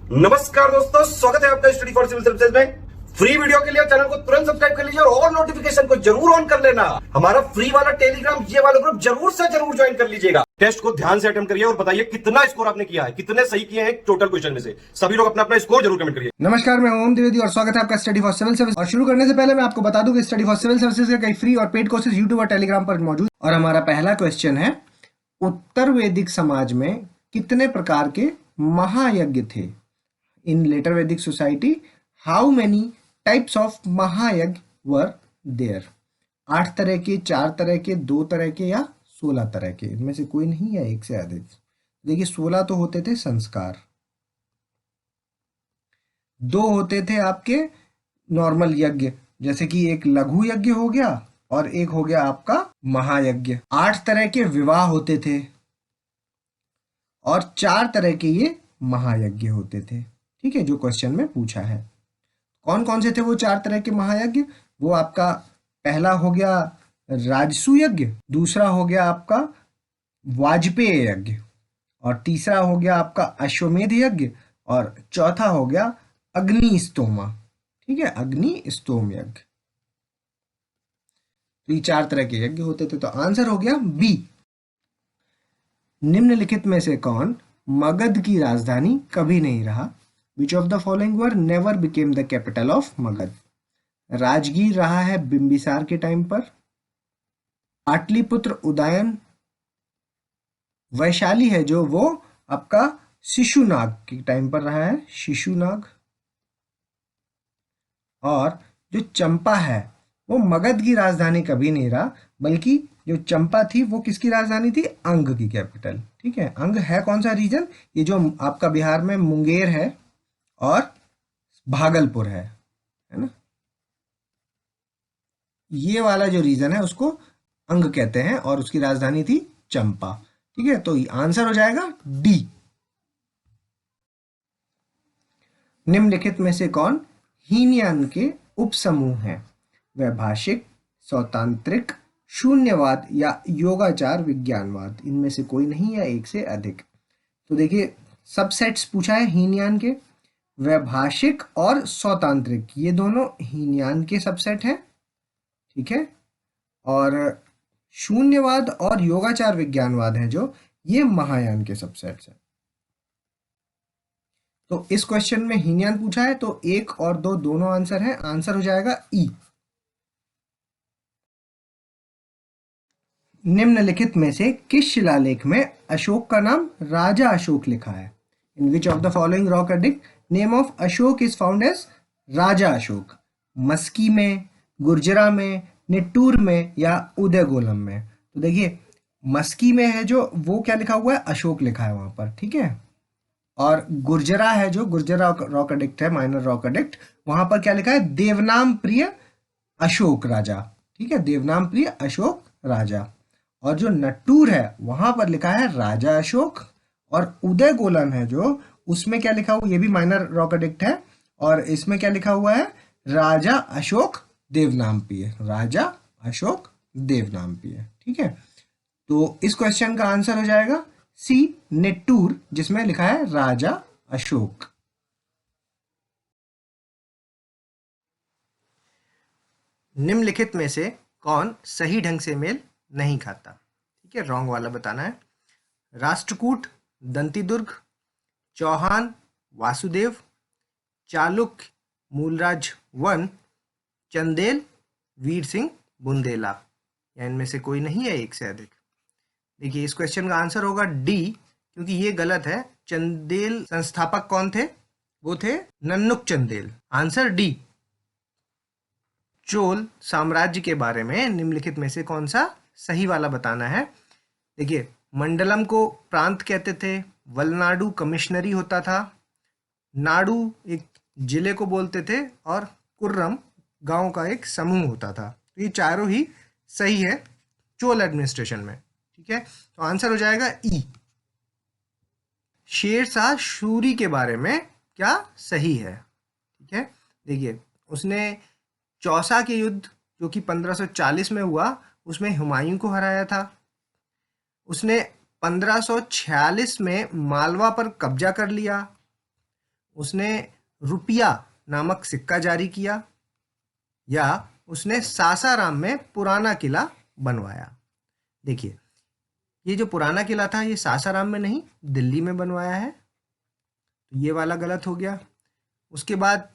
नमस्कार दोस्तों, स्वागत है आपका स्टडी फॉर सिविल सर्विसेज में। फ्री वीडियो के लिए चैनल को तुरंत सब्सक्राइब कर लीजिए और नोटिफिकेशन को जरूर ऑन कर लेना। हमारा फ्री वाला टेलीग्राम ये वाला ग्रुप जरूर से जरूर ज्वाइन कर लीजिएगा। टेस्ट को ध्यान से अटेम्प्ट करिए और बताइए कितना स्कोर आपने किया है, कितने सही किए हैं टोटल क्वेश्चन में से। सभी लोग अपना अपना स्कोर जरूर कमेंट करिए। नमस्कार, मैं ओम द्विवेदी और स्वागत है आपका स्टडी फॉर सिविल सर्विस। और शुरू करने से पहले मैं आपको बता दूं कि स्टडी फॉर सिविल सर्विसेज के कई फ्री और पेड कोर्सेज यूट्यूब और टेलीग्राम पर मौजूद। और हमारा पहला क्वेश्चन है, उत्तर वैदिक समाज में कितने प्रकार के महायज्ञ थे? इन लेटर वैदिक society how many types of महायज्ञ वर देयर? 8 तरह के, 4 तरह के, 2 तरह के या 16 तरह के? इनमें से कोई नहीं है, एक से अधिक। देखिए, 16 तो होते थे संस्कार, 2 होते थे आपके नॉर्मल यज्ञ, जैसे कि एक लघु यज्ञ हो गया और एक हो गया आपका महायज्ञ। 8 तरह के विवाह होते थे और 4 तरह के ये महायज्ञ होते थे। ठीक है, जो क्वेश्चन में पूछा है। कौन कौन से थे वो 4 तरह के महायज्ञ? वो आपका पहला हो गया राजसु यज्ञ, दूसरा हो गया आपका वाजपेय यज्ञ, और तीसरा हो गया आपका अश्वमेध यज्ञ, और चौथा हो गया अग्नि स्तोमा। ठीक है, अग्नि स्तोम यज्ञ। तो ये 4 तरह के यज्ञ होते थे। तो आंसर हो गया बी। निम्नलिखित में से कौन मगध की राजधानी कभी नहीं रहा? विच of the following were never became the capital of Magadh? Rajgir रहा है बिंबिसार के टाइम पर, पाटलिपुत्र उदयन, वैशाली है जो वो आपका शिशुनाग के टाइम पर रहा है, शिशुनाग, और जो चंपा है वो मगध की राजधानी कभी नहीं रहा, बल्कि जो चंपा थी वो किसकी राजधानी थी? अंग की कैपिटल। ठीक है, अंग है कौन सा रीजन? ये जो आपका बिहार में मुंगेर है और भागलपुर है ना, ये वाला जो रीजन है उसको अंग कहते हैं और उसकी राजधानी थी चंपा। ठीक है, तो आंसर हो जाएगा डी। निम्नलिखित में से कौन हीनयान के उपसमूह हैं? वैभाषिक, सौतांत्रिक, शून्यवाद या योगाचार विज्ञानवाद? इनमें से कोई नहीं है, एक से अधिक। तो देखिए, सबसेट्स पूछा है हीनयान के। वैभाषिक और सौतांत्रिक ये दोनों हीनयान के सबसेट हैं। ठीक है, और शून्यवाद और योगाचार विज्ञानवाद हैं जो ये महायान के सबसेट्स हैं। तो इस क्वेश्चन में हीनयान पूछा है तो 1 और 2 दोनों आंसर है। आंसर हो जाएगा ई। निम्नलिखित में से किस शिलालेख में अशोक का नाम राजा अशोक लिखा है? In which of the following rock edict name of Ashoka is found as Raja Ashoka? Maski में, गुर्जरा में, निट्टूर में या उदयगोलम में? तो देखिए, मस्की में है जो वो क्या लिखा हुआ है? अशोक लिखा है वहां पर। ठीक है, और गुर्जरा है जो गुर्जरा रॉक एडिक्ट है, माइनर रॉक एडिक्ट, वहां पर क्या लिखा है? देवनाम प्रिय अशोक राजा। ठीक है, देवनाम प्रिय अशोक राजा। और जो नट्टूर है वहां पर लिखा है राजा अशोक, और उदय गोलन है जो उसमें क्या लिखा हुआ? ये भी माइनर रॉक एडिक्ट है, और इसमें क्या लिखा हुआ है? राजा अशोक देवनाम प्रिय, राजा अशोक देवनाम प्रिय। ठीक है, तो इस क्वेश्चन का आंसर हो जाएगा सी, नेट्टूर, जिसमें लिखा है राजा अशोक। निम्नलिखित में से कौन सही ढंग से मेल नहीं खाता? ठीक है, रॉन्ग वाला बताना है। राष्ट्रकूट, दंतीदुर्ग, चौहान, वासुदेव, चालुक्य, मूलराज वन, चंदेल, वीर सिंह बुंदेला? या इनमें से कोई नहीं है, एक से अधिक? देखिए, इस क्वेश्चन का आंसर होगा डी, क्योंकि ये गलत है। चंदेल संस्थापक कौन थे? वो थे नन्नुक चंदेल। Answer D. चोल साम्राज्य के बारे में निम्नलिखित में से कौन सा सही वाला बताना है? देखिए, मंडलम को प्रांत कहते थे, वलनाडु कमिश्नरी होता था, नाडु एक जिले को बोलते थे, और कुर्रम गांव का एक समूह होता था। तो ये चारों ही सही है चोल एडमिनिस्ट्रेशन में। ठीक है, तो आंसर हो जाएगा ई। शेरशाह सूरी के बारे में क्या सही है? ठीक है, देखिए, उसने चौसा के युद्ध जो कि 1540 में हुआ उसमें हुमायूं को हराया था। उसने 1546 में मालवा पर कब्जा कर लिया। उसने रुपया नामक सिक्का जारी किया या उसने सासाराम में पुराना किला बनवाया? देखिए, ये जो पुराना किला था ये सासाराम में नहीं, दिल्ली में बनवाया है, तो ये वाला गलत हो गया। उसके बाद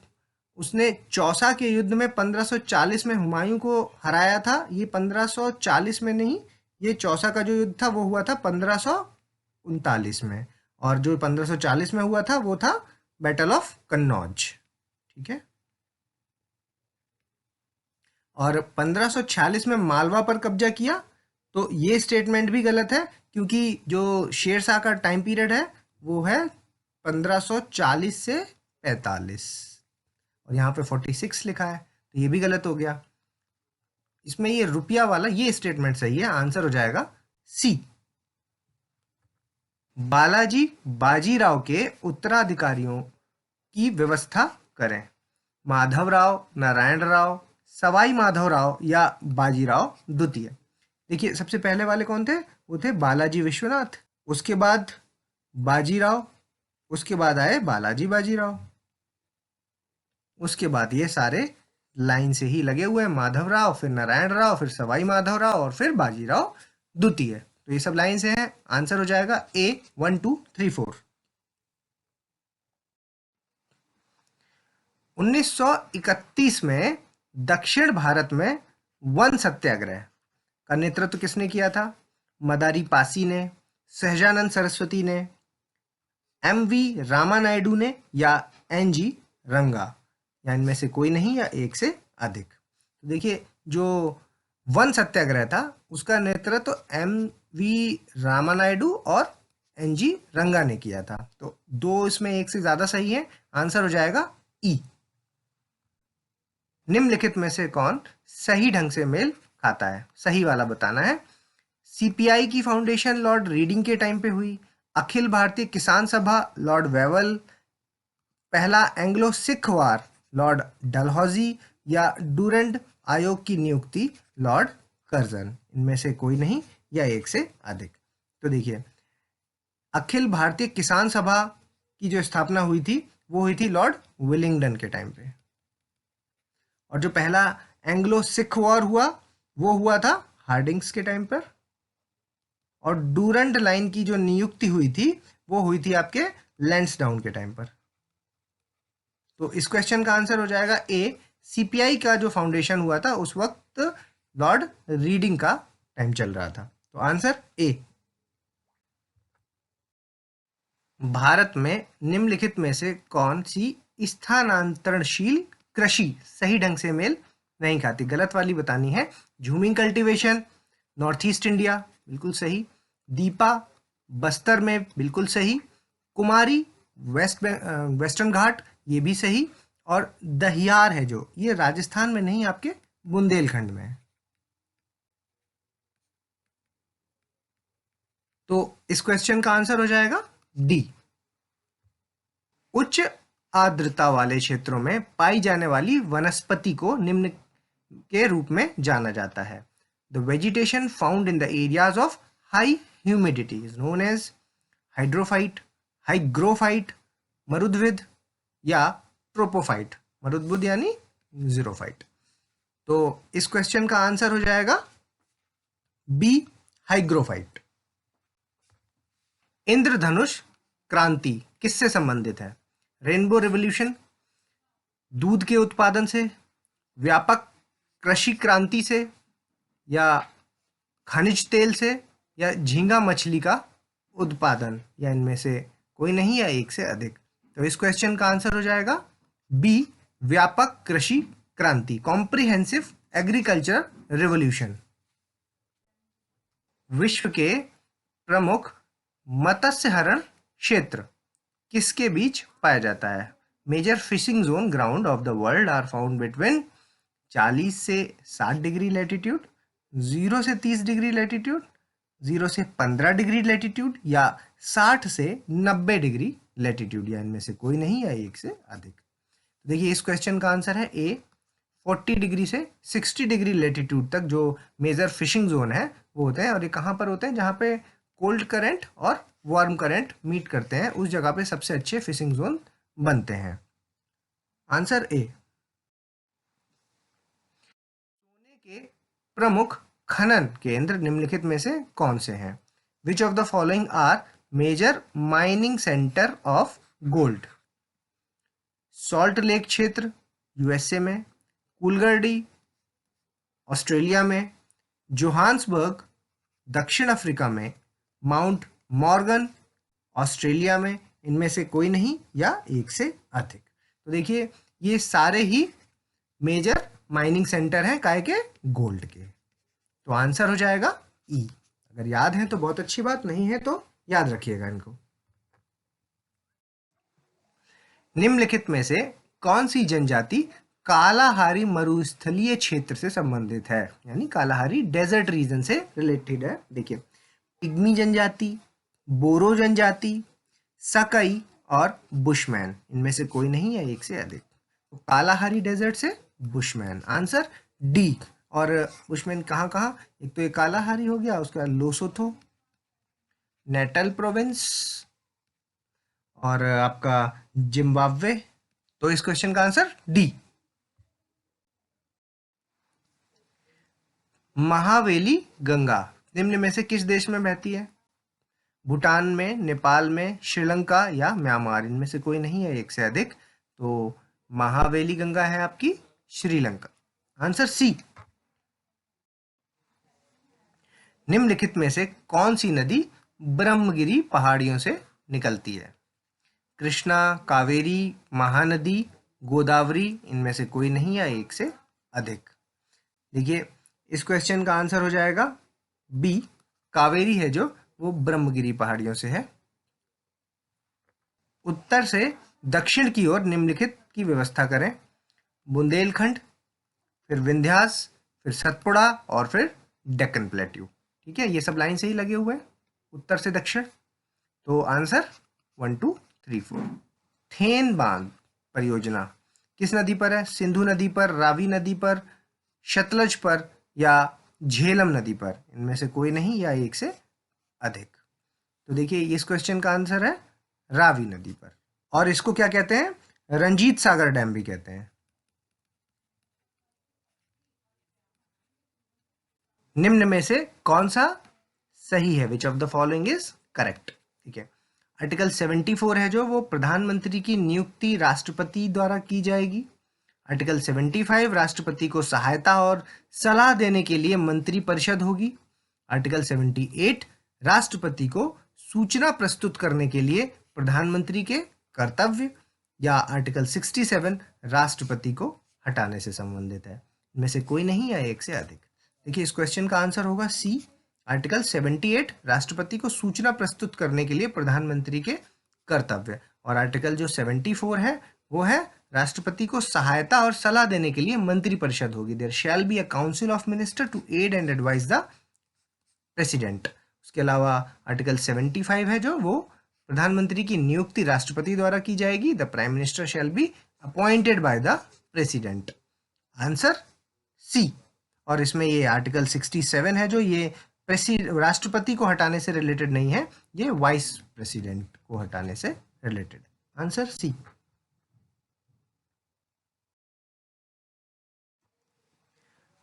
उसने चौसा के युद्ध में 1540 में हुमायूं को हराया था, ये 1540 में नहीं, ये चौसा का जो युद्ध था वो हुआ था 1539 में, और जो 1540 में हुआ था वो था बैटल ऑफ कन्नौज। ठीक है, और 1546 में मालवा पर कब्जा किया, तो ये स्टेटमेंट भी गलत है, क्योंकि जो शेरशाह का टाइम पीरियड है वो है 1540 से 45, और यहाँ पे 46 लिखा है, तो ये भी गलत हो गया। इसमें ये रुपया वाला ये स्टेटमेंट सही है, आंसर हो जाएगा सी। बालाजी बाजीराव के उत्तराधिकारियों की व्यवस्था करें। माधवराव, नारायण राव, सवाई माधवराव या बाजीराव द्वितीय। देखिए, सबसे पहले वाले कौन थे? वो थे बालाजी विश्वनाथ, उसके बाद बाजीराव, उसके बाद आए बालाजी बाजीराव, उसके बाद ये सारे लाइन से ही लगे हुए हैं, माधवराव, फिर नारायण राव, फिर सवाई माधवराव और फिर बाजीराव द्वितीय। तो ये सब लाइन से हैं, आंसर हो जाएगा ए 1 2 3 4। 1931 में दक्षिण भारत में वन सत्याग्रह का नेतृत्व किसने किया था? मदारी पासी ने, सहजानंद सरस्वती ने, एम.वी. रामानायडू ने या एन.जी. रंगा, या इनमें से कोई नहीं या एक से अधिक? तो देखिए, जो वन सत्याग्रह था उसका नेतृत्व एम.वी. रामानायडू और एन.जी. रंगा ने किया था, तो दो इसमें एक से ज्यादा सही है, आंसर हो जाएगा ई। निम्नलिखित में से कौन सही ढंग से मेल खाता है? सही वाला बताना है। सीपीआई की फाउंडेशन लॉर्ड रीडिंग के टाइम पे हुई, अखिल भारतीय किसान सभा लॉर्ड वेवल, पहला एंग्लो सिख वार लॉर्ड डलहौजी या डूरेंट आयोग की नियुक्ति लॉर्ड कर्जन, इनमें से कोई नहीं या एक से अधिक? तो देखिए, अखिल भारतीय किसान सभा की जो स्थापना हुई थी वो हुई थी लॉर्ड विलिंगडन के टाइम पे, और जो पहला एंग्लो सिख वॉर हुआ वो हुआ था हार्डिंग्स के टाइम पर, और डूरंट लाइन की जो नियुक्ति हुई थी वो हुई थी आपके लैंसडाउन के टाइम पर। तो इस क्वेश्चन का आंसर हो जाएगा ए। सीपीआई का जो फाउंडेशन हुआ था उस वक्त लॉर्ड रीडिंग का टाइम चल रहा था, तो आंसर ए। भारत में निम्नलिखित में से कौन सी स्थानांतरणशील कृषि सही ढंग से मेल नहीं खाती? गलत वाली बतानी है। झूमिंग कल्टीवेशन, नॉर्थ ईस्ट इंडिया, बिल्कुल सही। दीपा, बस्तर में, बिल्कुल सही। कुमारी, वेस्टर्न घाट, ये भी सही। और दहियार है जो, ये राजस्थान में नहीं, आपके बुंदेलखंड में है। तो इस क्वेश्चन का आंसर हो जाएगा डी। उच्च आर्द्रता वाले क्षेत्रों में पाई जाने वाली वनस्पति को निम्न के रूप में जाना जाता है। The vegetation found in the areas of high humidity is known as hydrophyte, hygrophyte, मरुद्विद या ट्रोपोफाइट। मरुद्विद यानी जीरोफाइट। तो इस क्वेश्चन का आंसर हो जाएगा बी, हाइग्रोफाइट। इंद्रधनुष क्रांति किससे संबंधित है? रेनबो रेवोल्यूशन, दूध के उत्पादन से, व्यापक कृषि क्रांति से, या खनिज तेल से, या झींगा मछली का उत्पादन, या इनमें से कोई नहीं या एक से अधिक? तो इस क्वेश्चन का आंसर हो जाएगा बी, व्यापक कृषि क्रांति, कॉम्प्रिहेंसिव एग्रीकल्चर रेवोल्यूशन। विश्व के प्रमुख मत्स्य हरण क्षेत्र किसके बीच पाया जाता है? Major fishing zone ground of the world are found between 40 से 60 डिग्री लैटिट्यूड, 0 से 30 डिग्री लैटिट्यूड, 0 से 15 डिग्री लैटिट्यूड, या 60 से 90 डिग्री लैटिट्यूड, या इनमें से कोई नहीं या एक से अधिक? देखिए, इस क्वेश्चन का आंसर है ए। 40 डिग्री से 60 डिग्री लैटिट्यूड तक जो मेजर फिशिंग जोन है वो होते हैं, और ये कहाँ पर होते हैं? जहाँ पे कोल्ड करंट और वार्म करंट मीट करते हैं, उस जगह पे सबसे अच्छे फिशिंग जोन बनते हैं? Answer A. सोने के प्रमुख खनन केंद्र निम्नलिखित में से कौन से हैं? Which of the following are major mining centre of gold? Salt lake क्षेत्र यूएसए में, कूलगर्डी ऑस्ट्रेलिया में, जोहान्सबर्ग दक्षिण अफ्रीका में, माउंट मॉर्गन ऑस्ट्रेलिया में, इनमें से कोई नहीं या एक से अधिक। तो देखिए ये सारे ही मेजर माइनिंग सेंटर हैं काहे के? गोल्ड के। तो आंसर हो जाएगा ई। अगर याद है तो बहुत अच्छी बात, नहीं है तो याद रखिएगा इनको। निम्नलिखित में से कौन सी जनजाति कालाहारी मरुस्थलीय क्षेत्र से संबंधित है, यानी कालाहारी डेजर्ट रीजन से रिलेटेड है? देखिए, पिग्मी जनजाति, बोरो जनजाति, सकई और बुशमैन, इनमें से कोई नहीं है एक से अधिक। तो कालाहारी डेजर्ट से बुशमैन, आंसर डी। और बुशमैन कहाँ कहाँ? एक तो ये कालाहारी हो गया, उसके बाद लोसोथो, नेटल प्रोविंस और आपका जिम्बाब्वे। तो इस क्वेश्चन का आंसर डी। महावेली गंगा निम्न में से किस देश में बहती है? भूटान में, नेपाल में, श्रीलंका या म्यांमार, इनमें से कोई नहीं है एक से अधिक। तो महावेली गंगा है आपकी श्रीलंका, आंसर सी। निम्नलिखित में से कौन सी नदी ब्रह्मगिरी पहाड़ियों से निकलती है? कृष्णा, कावेरी, महानदी, गोदावरी, इनमें से कोई नहीं या एक से अधिक। देखिए इस क्वेश्चन का आंसर हो जाएगा बी, कावेरी है जो वो ब्रह्मगिरी पहाड़ियों से है। उत्तर से दक्षिण की ओर निम्नलिखित की व्यवस्था करें: बुंदेलखंड, फिर विंध्यास, फिर सतपुड़ा और फिर डेक्कन प्लेट्यू। ठीक है, ये सब लाइन से ही लगे हुए हैं उत्तर से दक्षिण। तो आंसर 1 2 3 4। थेन बांध परियोजना किस नदी पर है? सिंधु नदी पर, रावी नदी पर, सतलज पर या झेलम नदी पर, इनमें से कोई नहीं या एक से अधिक। तो देखिए इस क्वेश्चन का आंसर है रावी नदी पर, और इसको क्या कहते हैं? रंजीत सागर डैम भी कहते हैं। निम्न में से कौन सा सही है? Which of the following is correct? ठीक है, आर्टिकल 74 है जो वो प्रधानमंत्री की नियुक्ति राष्ट्रपति द्वारा की जाएगी। आर्टिकल 75 राष्ट्रपति को सहायता और सलाह देने के लिए मंत्रिपरिषद होगी। आर्टिकल 78 राष्ट्रपति को सूचना प्रस्तुत करने के लिए प्रधानमंत्री के कर्तव्य, या आर्टिकल 67 राष्ट्रपति को हटाने से संबंधित है। इनमें से कोई नहीं या एक से अधिक। देखिए इस क्वेश्चन का आंसर होगा सी, आर्टिकल 78 राष्ट्रपति को सूचना प्रस्तुत करने के लिए प्रधानमंत्री के कर्तव्य, और आर्टिकल जो 74 है वो है राष्ट्रपति को सहायता और सलाह देने के लिए मंत्रिपरिषद होगी। There shall be a council of minister to aid and advise the president. उसके अलावा आर्टिकल 75 है जो वो प्रधानमंत्री की नियुक्ति राष्ट्रपति द्वारा की जाएगी। The prime minister shall be appointed by the president, answer C. और इसमें ये आर्टिकल 67 है जो ये राष्ट्रपति को हटाने से रिलेटेड नहीं है, ये वाइस प्रेसिडेंट को हटाने से related, answer C.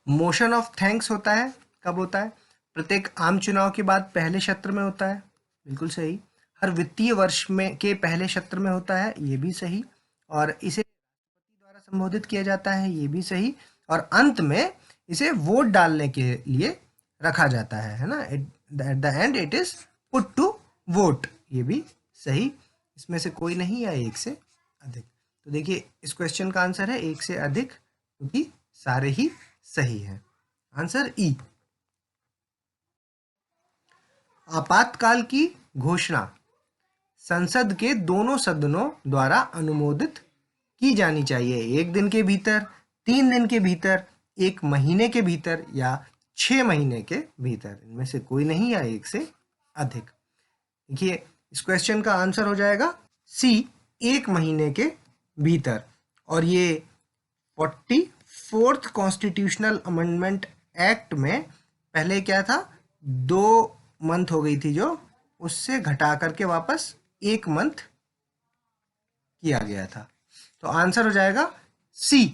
Motion of thanks होता है, कब होता है? प्रत्येक आम चुनाव के बाद पहले सत्र में होता है, बिल्कुल सही। हर वित्तीय वर्ष में के पहले सत्र में होता है, ये भी सही। और इसे राष्ट्रपति द्वारा संबोधित किया जाता है, ये भी सही। और अंत में इसे वोट डालने के लिए रखा जाता है ना? At the end it is put to vote, ये भी सही। इसमें से कोई नहीं या एक से अधिक। तो देखिए इस क्वेश्चन का आंसर है एक से अधिक, क्योंकि सारे ही सही है, आंसर ई। आपातकाल की घोषणा संसद के दोनों सदनों द्वारा अनुमोदित की जानी चाहिए। 1 दिन के भीतर, 3 दिन के भीतर, 1 महीने के भीतर या 6 महीने के भीतर, इनमें से कोई नहीं या एक से अधिक। देखिए इस क्वेश्चन का आंसर हो जाएगा सी, 1 महीने के भीतर। और ये 44th कॉन्स्टिट्यूशनल अमेंडमेंट एक्ट में पहले क्या था, 2 मंथ हो गई थी जो, उससे घटा करके वापस 1 मंथ किया गया था। तो आंसर हो जाएगा सी।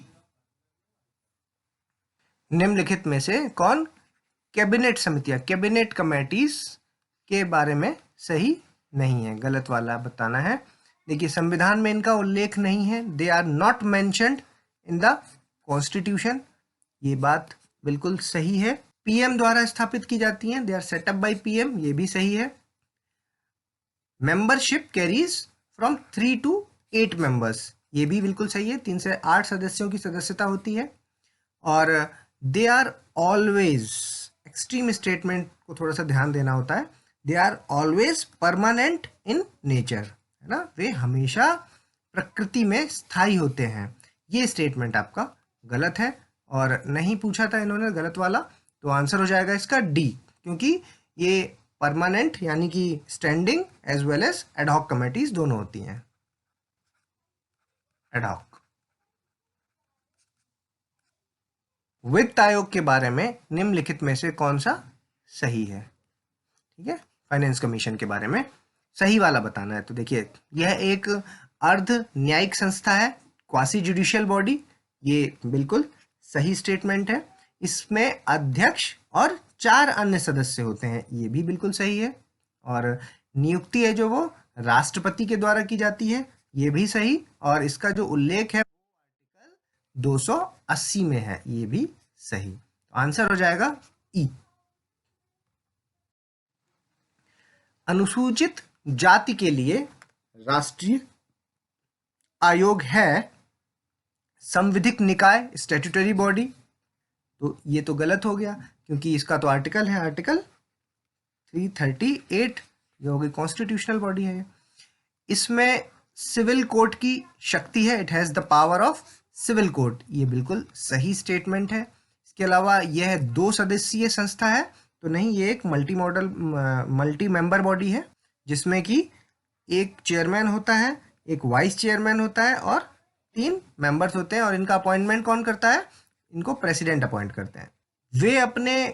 निम्नलिखित में से कौन कैबिनेट समितियां, कैबिनेट कमेटीज के बारे में सही नहीं है? गलत वाला बताना है। देखिए, संविधान में इनका उल्लेख नहीं है, they are not mentioned in the constitution, ये बात बिल्कुल सही है। पीएम द्वारा स्थापित की जाती हैं, they are set up by PM, ये भी सही है। Membership carries from 3 to 8 members, ये भी बिल्कुल सही है, 3 से 8 सदस्यों की सदस्यता होती है। और they are always, extreme statement को थोड़ा सा ध्यान देना होता है, they are always permanent in nature, है ना, वे हमेशा प्रकृति में स्थायी होते हैं। ये स्टेटमेंट आपका गलत है और नहीं पूछा था इन्होंने गलत वाला, तो आंसर हो जाएगा इसका डी, क्योंकि ये परमानेंट यानी कि standing as well as ad hoc committees दोनों होती हैं। एडहॉक। वित्त आयोग के बारे में निम्नलिखित में से कौन सा सही है? ठीक है, फाइनेंस कमीशन के बारे में सही वाला बताना है। तो देखिए, यह एक अर्ध न्यायिक संस्था है, क्वासी जुडिशियल बॉडी, ये बिल्कुल सही स्टेटमेंट है। इसमें अध्यक्ष और 4 अन्य सदस्य होते हैं, ये भी बिल्कुल सही है। और नियुक्ति है जो वो राष्ट्रपति के द्वारा की जाती है, ये भी सही। और इसका जो उल्लेख है 280 में है, ये भी सही। तो आंसर हो जाएगा ई। अनुसूचित जाति के लिए राष्ट्रीय आयोग है संविधिक निकाय, स्टैट्यूटरी बॉडी, तो ये तो गलत हो गया क्योंकि इसका तो आर्टिकल है, आर्टिकल 338 जो होगी कॉन्स्टिट्यूशनल बॉडी है। इसमें सिविल कोर्ट की शक्ति है, it has the power of civil court, ये बिल्कुल सही स्टेटमेंट है। इसके अलावा यह 2 सदस्यीय संस्था है, तो नहीं, ये एक मल्टी मेंबर बॉडी है जिसमें कि एक चेयरमैन होता है, एक वाइस चेयरमैन होता है और 3 मेंबर्स होते हैं। और इनका अपॉइंटमेंट कौन करता है? इनको प्रेसिडेंट अपॉइंट करते हैं। वे अपने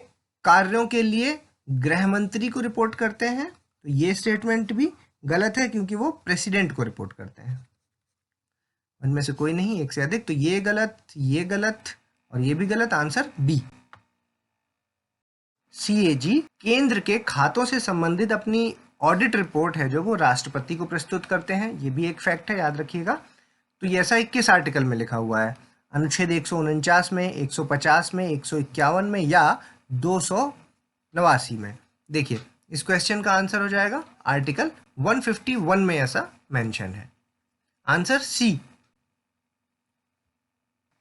कार्यों के लिए गृह मंत्री को रिपोर्ट करते हैं, तो ये स्टेटमेंट भी गलत है क्योंकि वो प्रेसिडेंट को रिपोर्ट करते हैं। उनमें से कोई नहीं, एक से अधिक, तो ये गलत और ये भी गलत। Answer B. सीएजी केंद्र के खातों से संबंधित अपनी ऑडिट रिपोर्ट है जो वो राष्ट्रपति को प्रस्तुत करते हैं, ये भी एक फैक्ट है, याद रखिएगा। तो ये ऐसा 21 आर्टिकल में लिखा हुआ है, अनुच्छेद 149 में, 150 में, 151 में या 289 में। देखिए, इस क्वेश्चन का आंसर हो जाएगा आर्टिकल 151 में ऐसा मेंशन है। Answer C.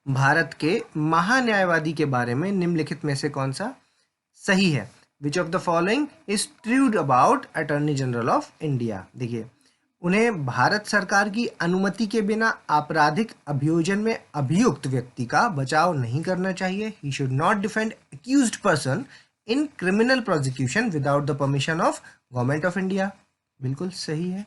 भारत के महान्यायवादी के बारे में निम्नलिखित में से कौन सा सही है? Which of the following is true about attorney general of India? देखिए, उन्हें भारत सरकार की अनुमति के बिना आपराधिक अभियोजन में अभियुक्त व्यक्ति का बचाव नहीं करना चाहिए। He should not defend accused person in criminal prosecution without the permission of government of India, बिल्कुल सही है।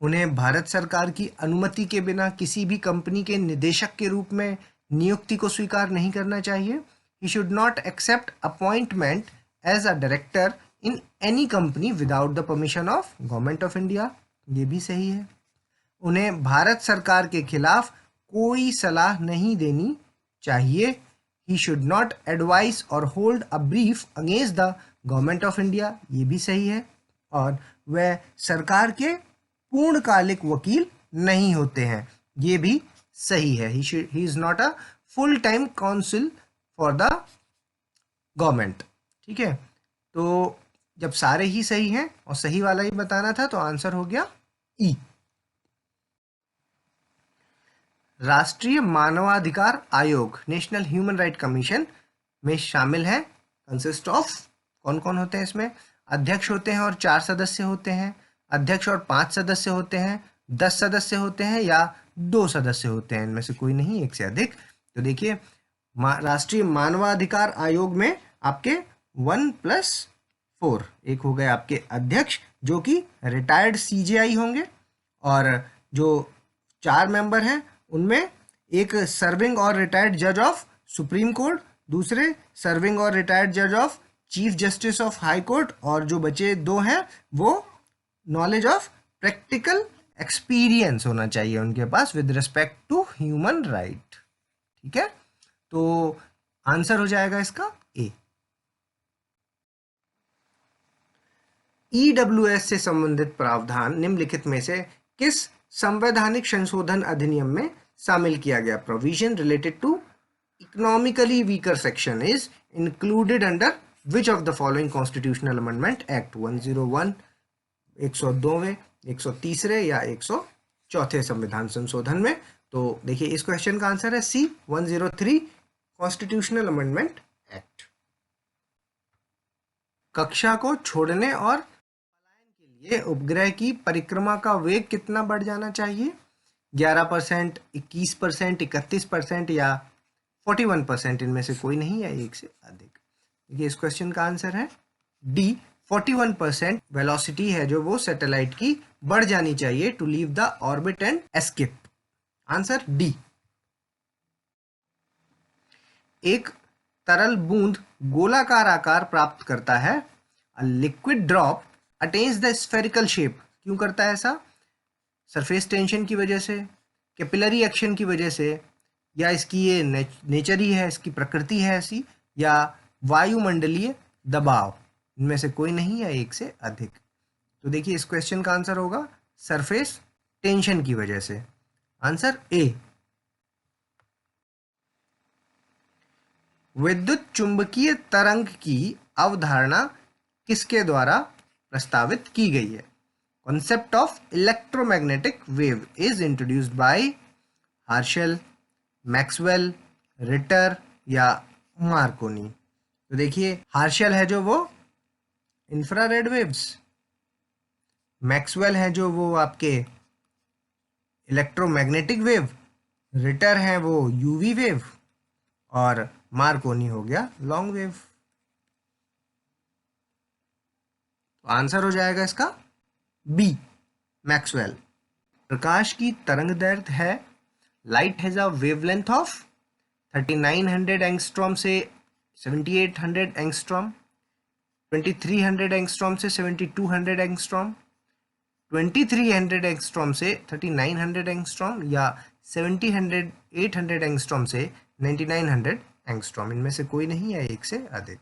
उन्हें भारत सरकार की अनुमति के बिना किसी भी कंपनी के निदेशक के रूप में नियुक्ति को स्वीकार नहीं करना चाहिए। He should not accept appointment as a director in any company without the permission of Government of India, ये भी सही है। उन्हें भारत सरकार के खिलाफ कोई सलाह नहीं देनी चाहिए। He should not advise or hold a brief against the Government of India, ये भी सही है। और वह सरकार के पूर्णकालिक वकील नहीं होते हैं, ये भी सही है। He is not a full time counsel for the government. ठीक है, तो जब सारे ही सही हैं और सही वाला ही बताना था तो आंसर हो गया ई। राष्ट्रीय मानवाधिकार आयोग, नेशनल ह्यूमन राइट कमीशन में शामिल है, कंसिस्ट ऑफ, कौन कौन होते हैं इसमें? अध्यक्ष होते हैं और 4 सदस्य होते हैं, अध्यक्ष और 5 सदस्य होते हैं, 10 सदस्य होते हैं या 2 सदस्य होते हैं, इनमें से कोई नहीं, एक से अधिक। तो देखिए, राष्ट्रीय मानवाधिकार आयोग में आपके 1+4, एक हो गए आपके अध्यक्ष जो कि रिटायर्ड सीजेआई होंगे, और जो 4 मेंबर हैं उनमें एक सर्विंग और रिटायर्ड जज ऑफ सुप्रीम कोर्ट, दूसरे सर्विंग और रिटायर्ड जज of chief justice of high court, और जो बचे 2 हैं वो नॉलेज ऑफ प्रैक्टिकल एक्सपीरियंस होना चाहिए उनके पास with respect to human right. ठीक है, तो आंसर हो जाएगा इसका ए। ईडब्ल्यूएस से संबंधित प्रावधान निम्नलिखित में से किस संवैधानिक संशोधन अधिनियम में शामिल किया गया? Provision related to economically weaker section is included under which of the following constitutional amendment act 101, 102वें, 130 या 104 संविधान संशोधन में? तो देखिए इस क्वेश्चन का आंसर है सी, 103 कॉन्स्टिट्यूशनल अमेंडमेंट एक्ट। कक्षा को छोड़ने और ये उपग्रह की परिक्रमा का वेग कितना बढ़ जाना चाहिए? 11%, 21%, 31% या 41%? इनमें से कोई नहीं है, एक से अधिक। देखिए इस क्वेश्चन का आंसर है डी, 41% वेलोसिटी है जो वो सैटेलाइट की बढ़ जानी चाहिए to leave the orbit and escape. Answer D. एक तरल बूंद गोलाकार आकार प्राप्त करता है। A liquid drop attains the spherical shape. क्यों करता है ऐसा? सरफेस टेंशन की वजह से, कैपिलरी एक्शन की वजह से, या इसकी ये नेचर ही है, इसकी प्रकृति है ऐसी, या वायुमंडलीय दबाव? इनमें से कोई नहीं है, एक से अधिक। तो देखिए इस क्वेश्चन का आंसर होगा सरफेस टेंशन की वजह से। Answer A. विद्युत चुंबकीय तरंग की अवधारणा किसके द्वारा प्रस्तावित की गई है? Concept of electromagnetic wave is introduced by Herschel, Maxwell, Ritter या मार्कोनी? तो देखिए हार्शल है जो वो इंफ्रारेड वेव्स, मैक्सवेल है जो वो आपके इलेक्ट्रोमैग्नेटिक वेव, रिटर है वो यूवी वेव, और मार्कोनी हो गया लॉन्ग वेव। तो आंसर हो जाएगा इसका बी, मैक्सवेल। प्रकाश की तरंग दैर्घ्य है, light has a wavelength of 3900 angstrom से 7800 एंगस्ट्रॉम, 2300 एंगस्ट्रॉम से 7200 एंगस्ट्रॉम, 2300 एंगस्ट्रॉम से 3900 एंगस्ट्रॉम, या 800 एंगस्ट्रॉम से 9900 एंगस्ट्रॉम? इनमें से कोई नहीं है, एक से अधिक।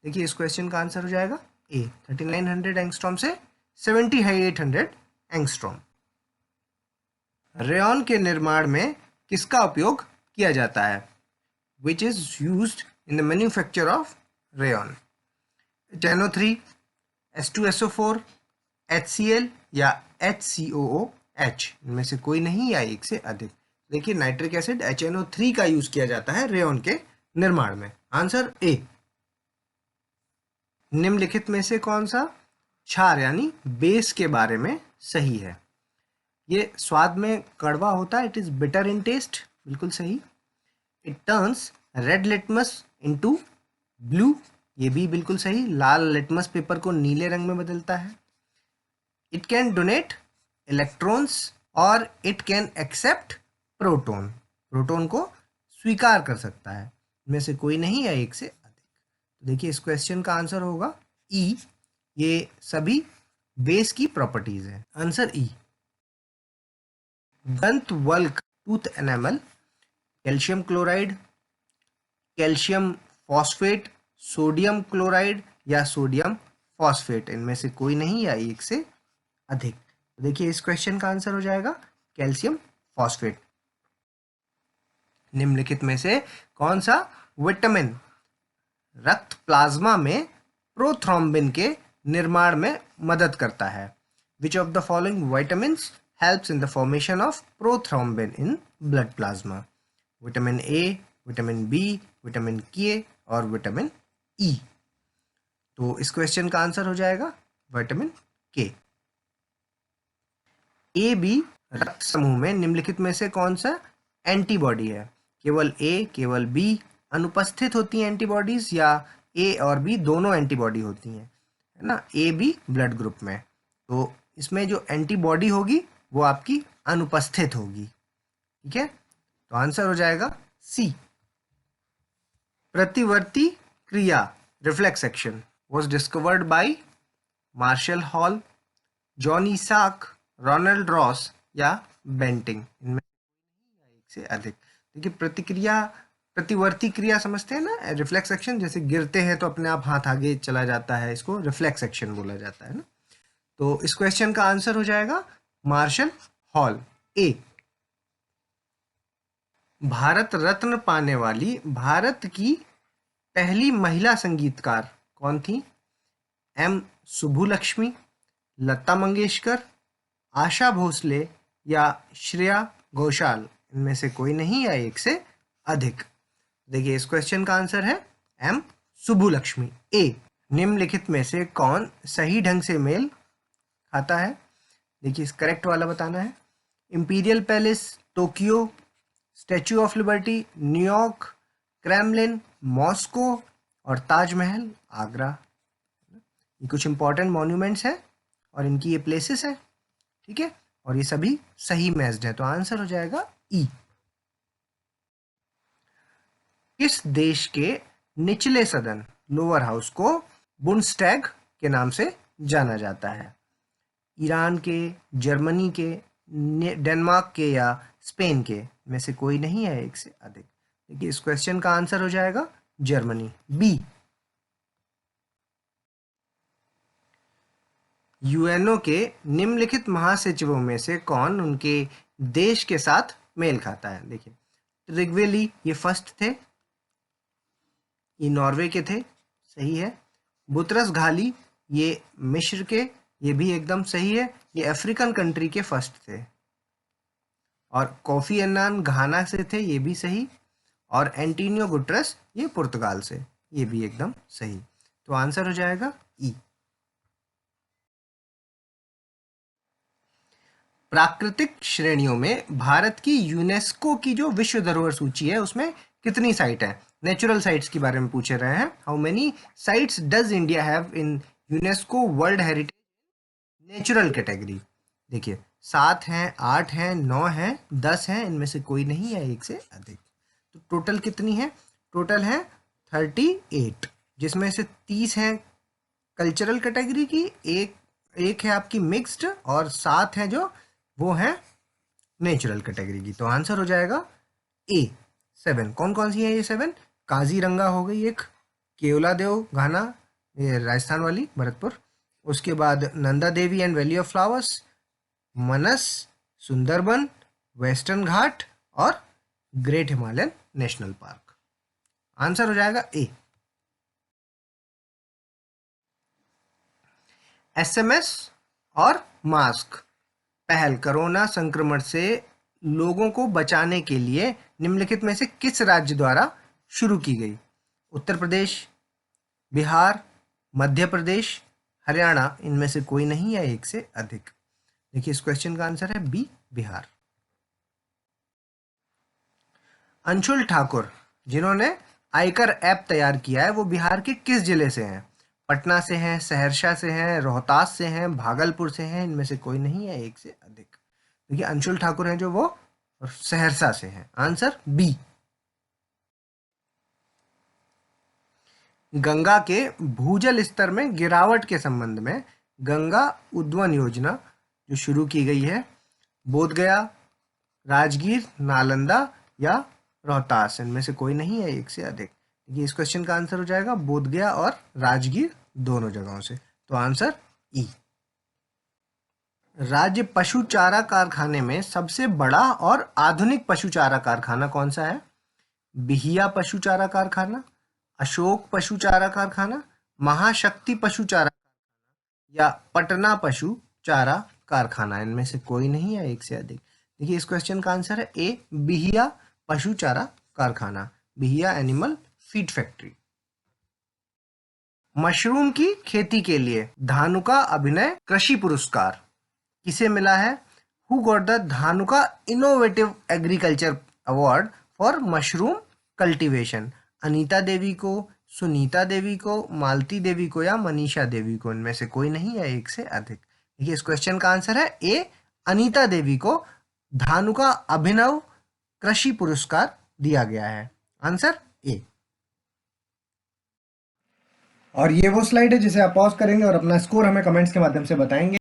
देखिए इस क्वेश्चन का आंसर हो जाएगा ए, 3900 एंगस्ट्रॉम से 7800 एंगस्ट्रॉम। रेयॉन के निर्माण में किसका उपयोग किया जाता है? Which is used in the manufacture of rayon? HNO3, H2SO4, HCl या HCOOH? इनमें से कोई नहीं या एक से अधिक। देखिए नाइट्रिक एसिड HNO3 का यूज किया जाता है रेयॉन के निर्माण में। Answer A. निम्नलिखित में से कौन सा क्षार यानी बेस के बारे में सही है? ये स्वाद में कड़वा होता है, it is bitter in taste, बिल्कुल सही। It turns red litmus into blue, ये भी बिल्कुल सही, लाल लिटमस पेपर को नीले रंग में बदलता है। इट कैन डोनेट इलेक्ट्रॉन्स और it can accept proton, proton को स्वीकार कर सकता है। इनमें से कोई नहीं है, एक से अधिक। तो देखिए इस क्वेश्चन का आंसर होगा ई, ये सभी बेस की प्रॉपर्टीज है। आंसर ई। दंत walk tooth enamel, calcium chloride, calcium phosphate, sodium chloride या सोडियम फॉस्फेट? इनमें से कोई नहीं या एक से अधिक। तो देखिए इस क्वेश्चन का आंसर हो जाएगा कैल्शियम फॉस्फेट। निम्नलिखित में से कौन सा विटामिन रक्त प्लाज्मा में प्रोथ्रोम्बिन के निर्माण में मदद करता है? Which of the following vitamins helps in the formation of prothrombin in blood plasma? Vitamin A, vitamin B, vitamin K और विटामिन ई? तो इस क्वेश्चन का आंसर हो जाएगा विटामिन के। ए बी रक्त समूह में निम्नलिखित में से कौन सा एंटीबॉडी है? केवल ए, केवल बी अनुपस्थित होती हैं एंटीबॉडीज, या ए और बी दोनों एंटीबॉडी होती हैं, है ना, ए बी ब्लड ग्रुप में? तो इसमें जो एंटीबॉडी होगी वो आपकी अनुपस्थित होगी। ठीक है, तो आंसर हो जाएगा सी। प्रतिवर्ती क्रिया reflex action was discovered by Marshall Hall, John Isaac, Ronald Ross या बेंटिंग, इनमें एक से अधिक। देखिए प्रतिवर्ती क्रिया समझते हैं ना, रिफ्लेक्स एक्शन, जैसे गिरते हैं तो अपने आप हाथ आगे चला जाता है, इसको रिफ्लेक्स एक्शन बोला जाता है ना। तो इस क्वेश्चन का आंसर हो जाएगा मार्शल हॉल, ए। भारत रत्न पाने वाली भारत की पहली महिला संगीतकार कौन थी? एम सुब्बुलक्ष्मी, लता मंगेशकर, आशा भोसले या श्रेया घोषाल, इनमें से कोई नहीं या एक से अधिक। देखिए इस क्वेश्चन का आंसर है एम सुब्बुलक्ष्मी, ए। निम्नलिखित में से कौन सही ढंग से मेल खाता है? देखिए इस करेक्ट वाला बताना है। Imperial palace Tokyo, statue of liberty New York, Kremlin Moscow और ताजमहल आगरा। ये कुछ इंपॉर्टेंट मॉन्यूमेंट्स हैं और इनकी ये प्लेसेस हैं, ठीक है, और ये सभी सही मैच्ड है, तो आंसर हो जाएगा ई। किस देश के निचले सदन लोअर हाउस को बुंडस्टैग के नाम से जाना जाता है? ईरान के, जर्मनी के, डेनमार्क के या स्पेन के में से कोई नहीं है एक से अधिक। देखिए इस क्वेश्चन का आंसर हो जाएगा जर्मनी, बी। यूएनओ के निम्नलिखित महासचिवों में से कौन उनके देश के साथ मेल खाता है? देखिए ट्रिगवेली ये फर्स्ट थे, ये नॉर्वे के थे, सही है। बुतरस घाली ये मिस्र के, ये भी एकदम सही है, ये अफ्रीकन कंट्री के फर्स्ट थे। और कोफी अन्नान घाना से थे, ये भी सही। और एंटोनियो गुटरस ये पुर्तगाल से, ये भी एकदम सही। तो आंसर हो जाएगा ई। प्राकृतिक श्रेणियों में भारत की यूनेस्को की जो विश्व धरोहर सूची है उसमें कितनी साइट है? नेचुरल साइट्स के बारे में पूछ रहे हैं। How many sites does India have in UNESCO world heritage natural category? देखिए 7 हैं, 8 हैं, 9 हैं, 10 हैं, इनमें से कोई नहीं है एक से अधिक। तो टोटल कितनी है? टोटल है 38, जिसमें से 30 हैं कल्चरल कैटेगरी की, एक है आपकी मिक्स्ड और 7 है जो वो है नेचुरल कैटेगरी की। तो आंसर हो जाएगा ए 7। कौन कौन सी है ये 7? काजीरंगा हो गई एक, केवला देव घाना ये राजस्थान वाली भरतपुर, उसके बाद Nanda Devi and valley of flowers, Manas, Sundarban, western घाट और great Himalayan national park. Answer हो जाएगा ए। एसएमएस और मास्क पहल कोरोना संक्रमण से लोगों को बचाने के लिए निम्नलिखित में से किस राज्य द्वारा शुरू की गई? उत्तर प्रदेश, बिहार, मध्य प्रदेश, हरियाणा, इनमें से कोई नहीं है एक से अधिक। देखिए इस क्वेश्चन का आंसर है बी, बिहार। अंशुल ठाकुर जिन्होंने आयकर ऐप तैयार किया है वो बिहार के किस जिले से हैं? पटना से हैं, सहरसा से हैं, रोहतास से हैं, भागलपुर से हैं, इनमें से कोई नहीं है एक से अधिक। देखिए अंशुल ठाकुर हैं जो वो सहरसा से हैं। Answer B. गंगा के भूजल स्तर में गिरावट के संबंध में गंगा उद्वन योजना जो शुरू की गई है, बोधगया, राजगीर, नालंदा या रोहतास, इनमें से कोई नहीं है एक से अधिक। देखिए इस क्वेश्चन का आंसर हो जाएगा बोधगया और राजगीर, दोनों जगहों से। तो आंसर ई। राज्य पशु चारा कारखाने में सबसे बड़ा और आधुनिक पशु चारा कारखाना कौन सा है? बिहिया पशु चारा कारखाना, अशोक पशु चारा कारखाना, महाशक्ति पशु चारा या पटना पशु चारा कारखाना, इनमें से कोई नहीं है एक से अधिक। देखिए इस क्वेश्चन का आंसर है ए, बिहिया पशु चारा कारखाना, Bihiya animal feed factory. Mushroom की खेती के लिए धानुका अभिनय कृषि पुरस्कार किसे मिला है? Who got the Dhanuka innovative agriculture award for mushroom cultivation? Anita Devi को, सुनीता देवी को, मालती देवी को या मनीषा देवी को, इनमें से कोई नहीं है एक से अधिक। देखिए इस क्वेश्चन का आंसर है ए, अनीता देवी को धानुका अभिनव कृषि पुरस्कार दिया गया है। Answer A. और ये वो स्लाइड है जिसे आप पॉज करेंगे और अपना स्कोर हमें कमेंट्स के माध्यम से बताएंगे।